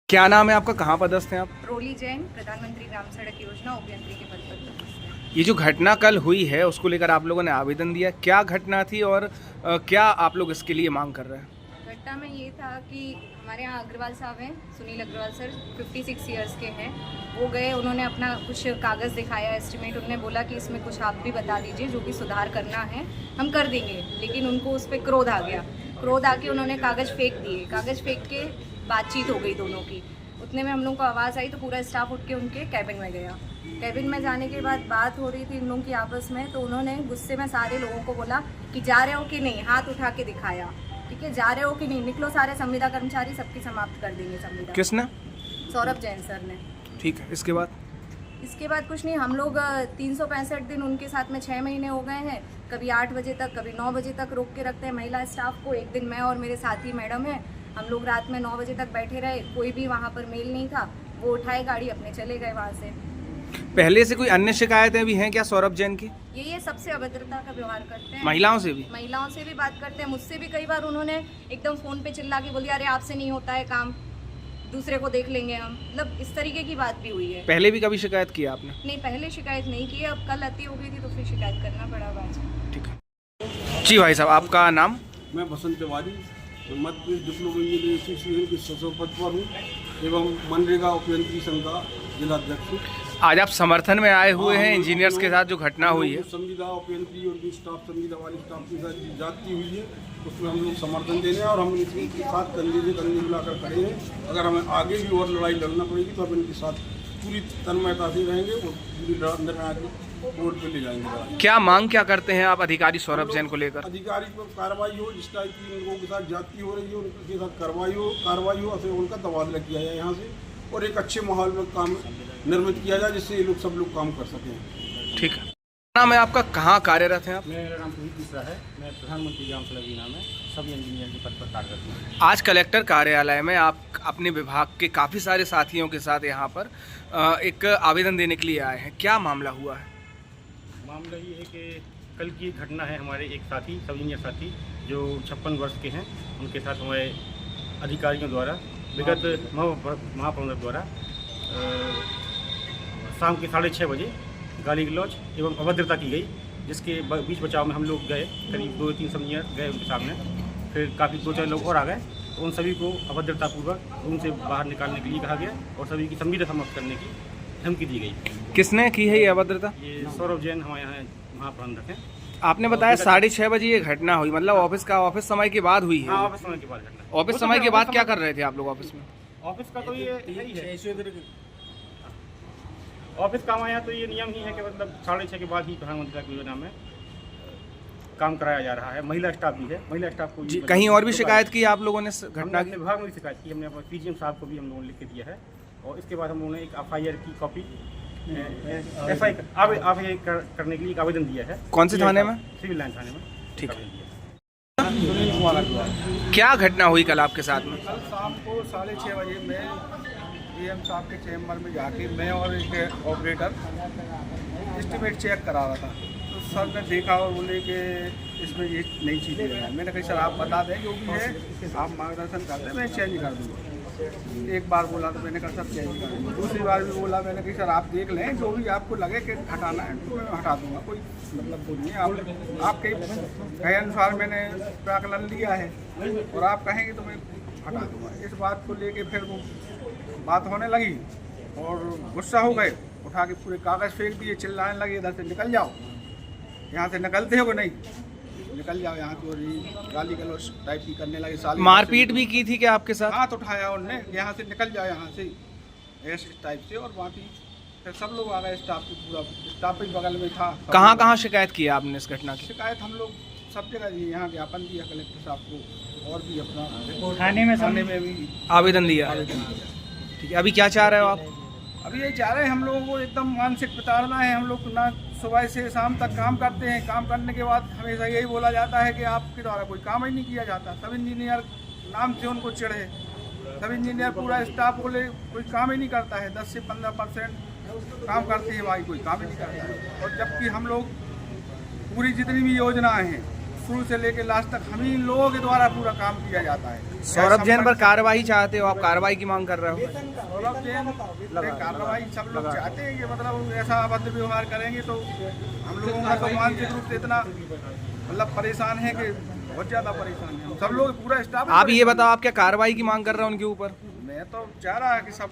क्या नाम है आपका, कहाँ पदस्थ हैं आप? रोली जैन, प्रधानमंत्री ग्राम सड़क योजना अभियंत्री के पद पर पदस्थ हैं। ये जो घटना कल हुई है उसको लेकर आप लोगों ने आवेदन दिया, क्या घटना थी और क्या आप लोग इसके लिए मांग कर रहे हैं? घटना में ये था कि हमारे यहाँ अग्रवाल साहब हैं, सुनील अग्रवाल सर 56 इयर्स के हैं। वो गए, उन्होंने अपना कुछ कागज़ दिखाया, एस्टिमेट। उन्होंने बोला कि इसमें कुछ आप भी बता दीजिए जो भी सुधार करना है हम कर देंगे, लेकिन उनको उस पर क्रोध आ गया। क्रोध आके उन्होंने कागज़ फेंक दिए। कागज़ फेंक के बातचीत हो गई दोनों की। उतने में हम लोगों को आवाज़ आई तो पूरा स्टाफ उठ के उनके कैबिन में गया। कैबिन में जाने के बाद बात हो रही थी इन लोगों की आपस में, तो उन्होंने गुस्से में सारे लोगों को बोला कि जा रहे हो कि नहीं, हाथ उठा के दिखाया। ठीक है, जा रहे हो कि नहीं, निकलो सारे संविदा कर्मचारी, सबकी समाप्त कर देंगे संविदा। किसने? सौरभ जैन सर ने। ठीक है, इसके बाद कुछ नहीं, हम लोग 365 दिन उनके साथ में 6 महीने हो गए हैं। कभी 8 बजे तक, कभी 9 बजे तक रोक के रखते हैं महिला स्टाफ को। एक दिन मैं और मेरे साथी मैडम है, हम लोग रात में 9 बजे तक बैठे रहे, कोई भी वहाँ पर मेल नहीं था। वो उठाए गाड़ी, अपने चले गए वहाँ से। पहले से कोई अन्य शिकायतें भी हैं क्या सौरभ जैन की? ये सबसे अभद्रता का व्यवहार करते हैं। महिलाओं से भी? महिलाओं से भी बात करते हैं। मुझसे भी कई बार उन्होंने एकदम फ़ोन पे चिल्ला के बोली, अरे आपसे नहीं होता है काम, दूसरे को देख लेंगे हम। मतलब इस तरीके की बात भी हुई है। पहले भी कभी शिकायत की आपने? नहीं, पहले शिकायत नहीं की है। अब कल अति हो गई थी तो फिर शिकायत करना पड़ा आज। ठीक है जी। भाई साहब, आपका नाम? मैं बसंत Tiwari, Madhya Pradesh diploma engineering association के सचिव पद पर हूँ एवं मनरेगा उपयंत्री संघ का जिलाध्यक्ष हूँ। आज आप समर्थन में आए हुए हैं इंजीनियर्स के साथ जो घटना हुई है। संविदा उपयंत्री और जो स्टाफ, संविदा वाली स्टाफ के साथ जो जाती हुई है उसमें हम लोग समर्थन देने हैं और हम इनके साथ कंधे से कंधे मिलाकर खड़े हैं। अगर हमें आगे भी और लड़ाई लड़ना पड़ेगी तो हम इनके साथ पूरी तन्मयता से रहेंगे और पूरी अंदर में आके बोर्ड पे ले जाएंगे। क्या मांग क्या करते हैं आप अधिकारी सौरभ जैन को लेकर? अधिकारी पर कार्रवाई हो, जिस टाइप की लोगों के साथ जाती हो रही है उनके साथ कार्रवाई हो, फिर उनका तबादला किया जाए यहाँ से और एक अच्छे माहौल में काम निर्मित किया जाए जिससे ये लोग सब लोग काम कर सकें। ठीक है। नाम है आपका, कहाँ कार्यरत हैं आप? मेरा नाम पुनीत मिश्रा है। मैं प्रधानमंत्री ग्राम सड़क योजना में सभी इंजीनियर के पद पर कार्यरत हूँ। आज कलेक्टर कार्यालय में आप अपने विभाग के काफ़ी सारे साथियों के साथ यहाँ पर एक आवेदन देने के लिए आए हैं, क्या मामला हुआ है? मामला ये है कि कल की घटना है। हमारे एक साथी, सब इंजीनियर साथी जो 56 वर्ष के हैं, उनके साथ हमारे अधिकारियों द्वारा, विगत महाप्रबंधक द्वारा शाम के 6:30 बजे गाली गलौज एवं अभद्रता की गई, जिसके बीच बचाव में हम लोग गए। करीब 2-3 सब इंजीनियर गए उनके सामने, फिर काफ़ी 2-4 लोग और आ गए, तो उन सभी को अभद्रतापूर्वक रूम से बाहर निकालने के लिए कहा गया और सभी की संविदा समाप्त करने की धमकी दी गई। किसने की है ये अभद्रता? ये सौरभ जैन हमारे यहाँ महाप्रबंधक हैं। आपने बताया 6:30 बजे ये घटना हुई, मतलब ऑफिस समय के बाद हुई है? हाँ, ऑफिस समय के बाद घटना। ऑफिस समय के बाद क्या कर रहे थे आप लोग ऑफिस में? ऑफिस का तो ये यही है, ऑफिस का हमारे यहाँ तो ये नियम ही है कि मतलब 6:30 के बाद ही प्रधानमंत्री की योजना में काम कराया जा रहा है। महिला स्टाफ भी है, महिला स्टाफ को जी। कहीं और भी शिकायत की आप लोगों ने घटना की? विभाग में भी शिकायत की हमने, अपने पीजीएम साहब को भी हम लोगों ने लिख के दिया है और इसके बाद हम लोगों ने एक FIR की कॉपी करने के लिए एक आवेदन दिया है। कौन से थाने में? सिविल लाइन थाने में। ठीक है। सुनील कुमार अग्रवाल। क्या घटना हुई कल आपके साथ में? कल शाम को 6:30 बजे मैं PM साहब के चैम्बर में जाके मैं और एक ऑपरेटर एस्टिमेट चेक करा रहा था, तो सर ने देखा और बोले कि इसमें ये नई चीज़ें हैं। मैंने कहा सर आप बता दें जो भी है, आप मार्गदर्शन कर दें, मैं चेंज कर दूँगा। एक बार बोला तो मैंने कहा सर चेंज कर दूँगा। दूसरी बार भी बोला, मैंने कहा सर आप देख लें, जो भी आपको लगे कि हटाना है तो मैं हटा दूँगा, कोई मतलब वो नहीं है। आपके कहे अनुसार मैंने प्राकलन लिया है और आप कहेंगे तो मैं हटा दूँगा। इस बात को लेके फिर वो बात होने लगी और गुस्सा हो गए, उठा के पूरे कागज़ फेंक दिए, चिल्लाने लगे इधर से निकल जाओ, यहाँ से निकलते हो कि नहीं, निकल जाओ यहाँ की। और गाली गलौज टाइप की करने लगे। साली मारपीट भी की थी क्या आपके साथ? हाथ उठाया उनने, यहाँ से निकल जाओ यहाँ से, ऐसे टाइप से। और बाकी फिर सब लोग आ गए, स्टाफ की पूरा स्टाफ भी बगल में था। कहाँ शिकायत की आपने इस घटना की? शिकायत हम लोग सब जगह दी, यहाँ ज्ञापन दिया कलेक्टर साहब को और भी अपना थाने में भी आवेदन दिया। ठीक है, अभी क्या चाह रहे हो आप? अभी ये चाह रहे हैं, हम लोगों को एकदम मानसिक प्रताड़ना है। हम लोग ना सुबह से शाम तक काम करते हैं, काम करने के बाद हमेशा यही बोला जाता है कि आपके द्वारा कोई काम ही नहीं किया जाता। सब इंजीनियर नाम से उनको चिढ़े, सब इंजीनियर पूरा स्टाफ बोले कोई काम ही नहीं करता है, 10 से 15% काम करते हैं भाई, कोई काम ही नहीं करता है। और जबकि हम लोग पूरी जितनी भी योजनाएं हैं शुरू से लेकर लास्ट तक हम ही लोगों के द्वारा पूरा काम किया जाता है। सौरभ जैन पर कार्रवाई चाहते हो आप, कार्रवाई की मांग कर रहे हो? सौरभ जैन पे कार्रवाई सब लोग चाहते हैं कि मतलब ऐसा अभद्र व्यवहार करेंगे तो हम लोगों का तो मानसिक रूप से इतना मतलब परेशान है कि बहुत ज़्यादा परेशान है हम सब लोग, पूरा स्टाफ। आप ये बताओ, आप क्या कार्रवाई की मांग कर रहे हो उनके ऊपर? मैं तो चाह रहा है कि सब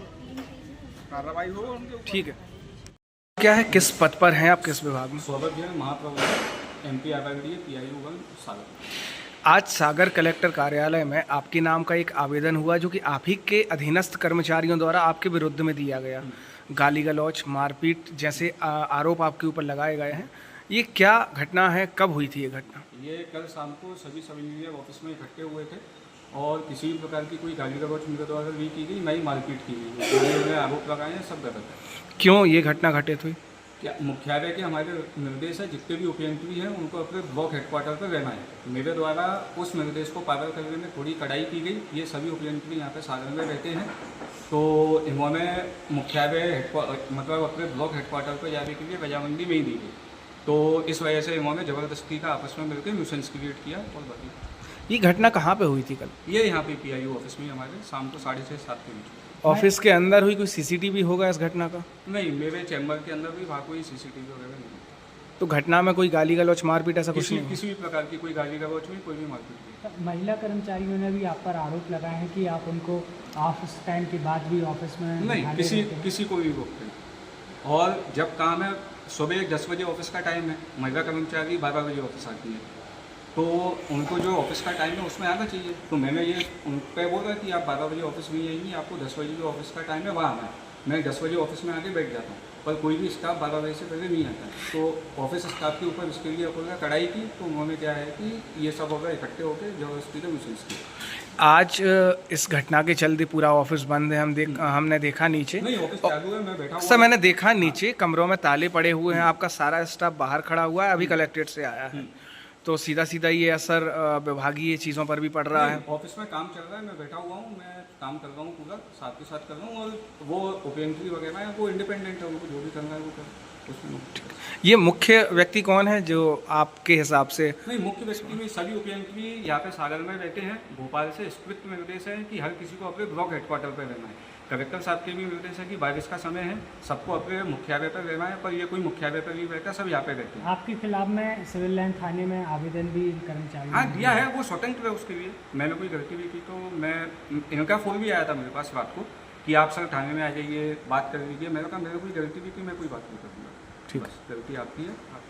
कार्रवाई हो उनके ऊपर। ठीक है, क्या है, किस पद पर हैं आप, किस विभाग में? सौरभ जैन महाप्रबंधक MP आरआईडी PIU 1 सागर। आज सागर कलेक्टर कार्यालय में आपके नाम का एक आवेदन हुआ जो कि आप ही के अधीनस्थ कर्मचारियों द्वारा आपके विरुद्ध में दिया गया। गाली गलौज, मारपीट जैसे आरोप आपके ऊपर लगाए गए हैं। ये क्या घटना है, कब हुई थी ये घटना? ये कल शाम को सभी सब इंजीनियर ऑफिस में इकट्ठे हुए थे और किसी भी प्रकार की कोई गाली गलौज उनके द्वारा नहीं की गई, नहीं मारपीट की गई। उन्होंने आरोप लगाए हैं, सब गलत है। क्यों ये घटना घटित हुई? क्या मुख्यालय के हमारे निर्देश है, जितने भी उपयंत्री हैं उनको अपने ब्लॉक हेडक्वार्टर पर रहना है। मेरे द्वारा उस निर्देश को पालन करने में थोड़ी कड़ाई की गई। ये सभी उपयंत्री यहाँ पे सागर में रहते हैं, तो इन्होंने मुख्यालय मतलब अपने ब्लॉक हेडक्वार्टर पर जाने के लिए रजामंदी में ही दी गई। तो इस वजह से इन्होंने ज़बरदस्ती का आपस में मिलकर न्यूसेंस क्रिएट किया। और बाकी ये घटना कहाँ पे हुई थी कल? ये यहाँ पे PIU ऑफिस में हमारे शाम को 6:30-7 के बीच। ऑफिस के अंदर हुई? कोई CCTV होगा इस घटना का? नहीं, मेरे चैम्बर के अंदर भी वहाँ कोई CCTV वगैरह नहीं है। तो घटना में कोई गाली गलौज, मारपीट ऐसा कुछ नहीं? किसी भी प्रकार की कोई गाली गलौज हुई, कोई भी मारपीट नहीं। महिला कर्मचारियों ने भी आप पर आरोप लगाए हैं कि आप उनको ऑफिस टाइम के बाद भी ऑफिस में नहीं, बिठाते रहते हैं। किसी को भी रोकते नहीं। और जब काम है सुबह 10 बजे ऑफिस का टाइम है, महिला कर्मचारी 12 बजे ऑफिस आती है, तो उनको जो ऑफिस का टाइम है उसमें आना चाहिए। तो मैंने ये उन पर बोला कि आप 12 बजे ऑफिस में आएंगी, आपको 10 बजे जो ऑफिस का टाइम है वहाँ आना है। मैं 10 बजे ऑफिस में आके बैठ जाता हूँ, पर कोई भी स्टाफ 12 बजे से पहले नहीं आता। तो ऑफिस स्टाफ के ऊपर इसके लिए अपना कड़ाई की, तो उन्होंने क्या है कि ये सब होगा इकट्ठे होकर जबरदस्ती का न्यूसेंस किया। आज इस घटना के चलते पूरा ऑफिस बंद है। हमने देखा नीचे, नहीं, ऑफिस चालू है, मैं बैठा सर मैंने देखा नीचे कमरों में ताले पड़े हुए हैं, आपका सारा स्टाफ बाहर खड़ा हुआ है, अभी कलेक्ट्रेट से आया है। तो सीधा सीधा ये असर विभागीय चीज़ों पर भी पड़ रहा है। ऑफिस में काम चल रहा है, मैं बैठा हुआ हूँ, मैं काम कर रहा हूँ, पूरा साथ के साथ कर रहा हूँ। और वो उपयंत्री वगैरह है वो इंडिपेंडेंट है, उनको जो भी करना है वो कर उसमें। ये मुख्य व्यक्ति कौन है जो आपके हिसाब से? नहीं, मुख्य व्यक्ति में सभी उपयंत्री यहाँ पे सागर में रहते हैं। भोपाल से स्ट्रिक्ट निर्देश है कि हर किसी को अपने ब्लॉक हेडक्वार्टर पर रहना है। कलेक्टर साहब के भी निर्देश है कि बारिश का समय है, सबको अपने मुख्यालय पर रहना है, पर ये कोई मुख्यालय पर नहीं रहता, सब यहाँ पे रहते हैं। आपके खिलाफ में सिविल लाइन थाने में आवेदन भी कर्मचारी हाँ दिया है, वो स्वतंत्र है उसके लिए। मैंने कोई गलती भी की तो मैं, इनका फ़ोन भी आया था मेरे पास रात को कि आप सर थाने में आ जाइए, बात कर लीजिए। मैंने कहा मेरे कोई गलती भी की, मैं कोई बात नहीं करूँगा। ठीक, गलती आपकी है, आप